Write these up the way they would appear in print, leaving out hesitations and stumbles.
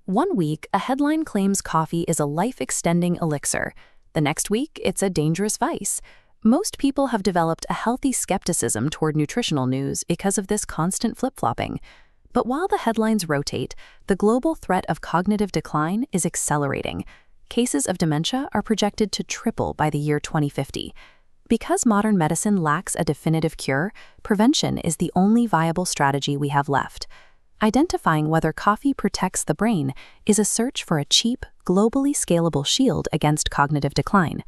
One week, a headline claims coffee is a life-extending elixir. The next week, it's a dangerous vice. Most people have developed a healthy skepticism toward nutritional news because of this constant flip-flopping. But while the headlines rotate, the global threat of cognitive decline is accelerating. Cases of dementia are projected to triple by the year 2050. Because modern medicine lacks a definitive cure, prevention is the only viable strategy we have left. Identifying whether coffee protects the brain is a search for a cheap, globally scalable shield against cognitive decline.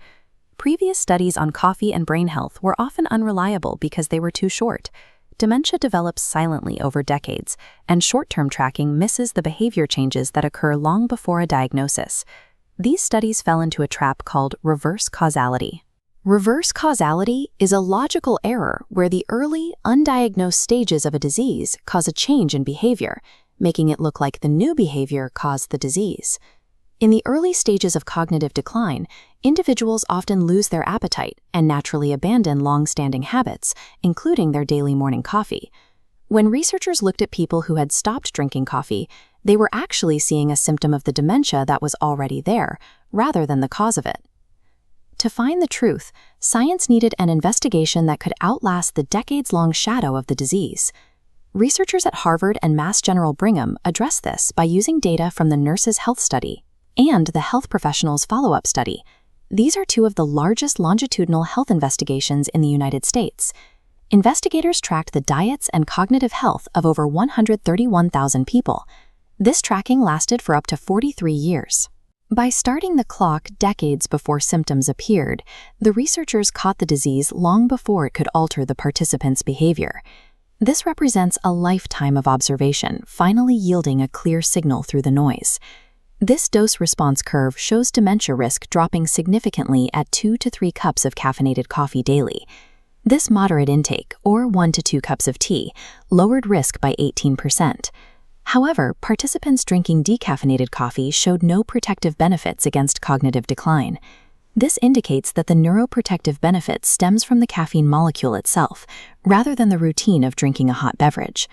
Previous studies on coffee and brain health were often unreliable because they were too short. Dementia develops silently over decades, and short-term tracking misses the behavior changes that occur long before a diagnosis. These studies fell into a trap called reverse causality. Reverse causality is a logical error where the early, undiagnosed stages of a disease cause a change in behavior, making it look like the new behavior caused the disease. In the early stages of cognitive decline, individuals often lose their appetite and naturally abandon long-standing habits, including their daily morning coffee. When researchers looked at people who had stopped drinking coffee, they were actually seeing a symptom of the dementia that was already there, rather than the cause of it. To find the truth, science needed an investigation that could outlast the decades-long shadow of the disease. Researchers at Harvard and Mass General Brigham addressed this by using data from the Nurses' Health Study and the Health Professionals' Follow-Up Study. These are two of the largest longitudinal health investigations in the United States. Investigators tracked the diets and cognitive health of over 131,000 people. This tracking lasted for up to 43 years. By starting the clock decades before symptoms appeared, the researchers caught the disease long before it could alter the participants' behavior. This represents a lifetime of observation, finally yielding a clear signal through the noise. This dose-response curve shows dementia risk dropping significantly at 2 to 3 cups of caffeinated coffee daily. This moderate intake, or 1 to 2 cups of tea, lowered risk by 18%. However, participants drinking decaffeinated coffee showed no protective benefits against cognitive decline. This indicates that the neuroprotective benefit stems from the caffeine molecule itself, rather than the routine of drinking a hot beverage.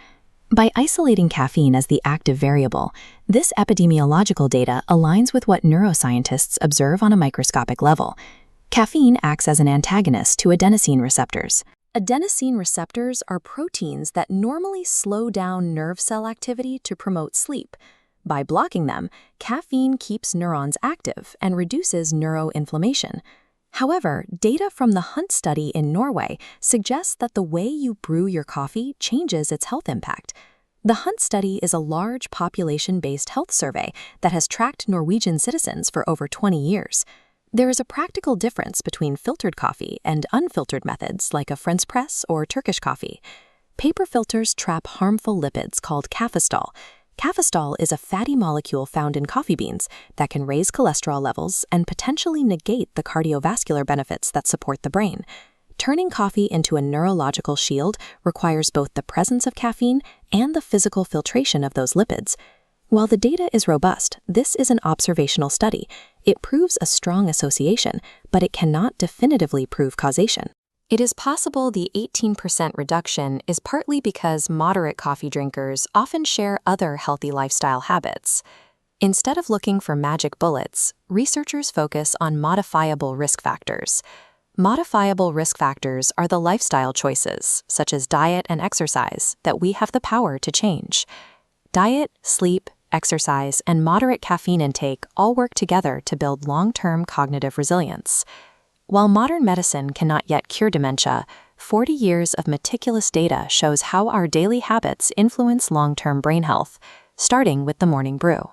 By isolating caffeine as the active variable, this epidemiological data aligns with what neuroscientists observe on a microscopic level. Caffeine acts as an antagonist to adenosine receptors. Adenosine receptors are proteins that normally slow down nerve cell activity to promote sleep. By blocking them, caffeine keeps neurons active and reduces neuroinflammation. However, data from the Hunt study in Norway suggests that the way you brew your coffee changes its health impact. The Hunt study is a large population-based health survey that has tracked Norwegian citizens for over 20 years. There is a practical difference between filtered coffee and unfiltered methods like a French press or Turkish coffee. Paper filters trap harmful lipids called cafestol. Cafestol is a fatty molecule found in coffee beans that can raise cholesterol levels and potentially negate the cardiovascular benefits that support the brain. Turning coffee into a neurological shield requires both the presence of caffeine and the physical filtration of those lipids. While the data is robust, this is an observational study. It proves a strong association, but it cannot definitively prove causation. It is possible the 18% reduction is partly because moderate coffee drinkers often share other healthy lifestyle habits. Instead of looking for magic bullets, researchers focus on modifiable risk factors. Modifiable risk factors are the lifestyle choices, such as diet and exercise, that we have the power to change. Diet, sleep, exercise, and moderate caffeine intake all work together to build long-term cognitive resilience. While modern medicine cannot yet cure dementia, 40 years of meticulous data shows how our daily habits influence long-term brain health, starting with the morning brew.